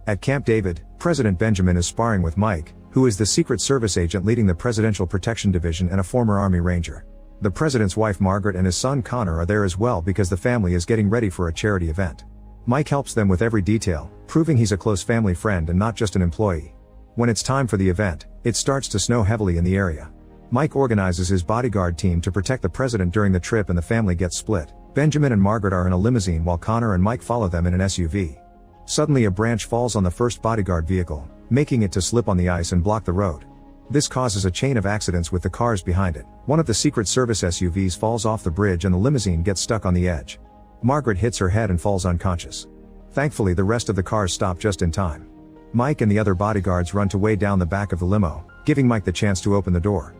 At Camp David, President Benjamin is sparring with Mike, who is the Secret Service agent leading the Presidential Protection Division and a former Army Ranger. The president's wife Margaret and his son Connor are there as well because the family is getting ready for a charity event. Mike helps them with every detail, proving he's a close family friend and not just an employee. When it's time for the event, it starts to snow heavily in the area. Mike organizes his bodyguard team to protect the president during the trip and the family gets split. Benjamin and Margaret are in a limousine while Connor and Mike follow them in an SUV. Suddenly a branch falls on the first bodyguard vehicle, making it to slip on the ice and block the road. This causes a chain of accidents with the cars behind it. One of the Secret Service SUVs falls off the bridge and the limousine gets stuck on the edge. Margaret hits her head and falls unconscious. Thankfully the rest of the cars stop just in time. Mike and the other bodyguards run to way down the back of the limo, giving Mike the chance to open the door.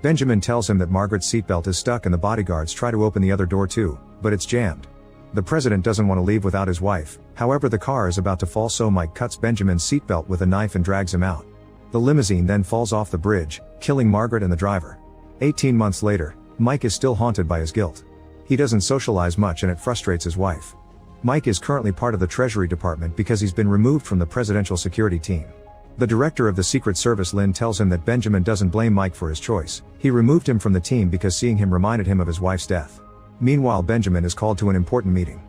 Benjamin tells him that Margaret's seatbelt is stuck and the bodyguards try to open the other door too, but it's jammed. The president doesn't want to leave without his wife, however the car is about to fall so Mike cuts Benjamin's seatbelt with a knife and drags him out. The limousine then falls off the bridge, killing Margaret and the driver. 18 months later, Mike is still haunted by his guilt. He doesn't socialize much and it frustrates his wife. Mike is currently part of the Treasury Department because he's been removed from the presidential security team. The director of the Secret Service Lynn tells him that Benjamin doesn't blame Mike for his choice. He removed him from the team because seeing him reminded him of his wife's death. Meanwhile Benjamin is called to an important meeting.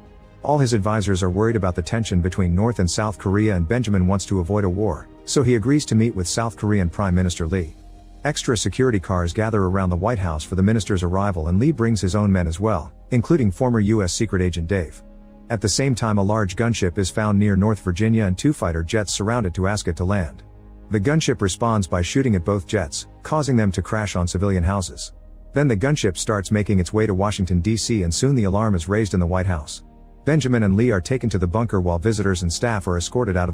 All his advisors are worried about the tension between North and South Korea and Benjamin wants to avoid a war, so he agrees to meet with South Korean Prime Minister Lee. Extra security cars gather around the White House for the minister's arrival and Lee brings his own men as well, including former U.S. Secret Agent Dave. At the same time a large gunship is found near North Virginia and two fighter jets surround it to ask it to land. The gunship responds by shooting at both jets, causing them to crash on civilian houses. Then the gunship starts making its way to Washington, D.C. and soon the alarm is raised in the White House. Benjamin and Lee are taken to the bunker while visitors and staff are escorted out of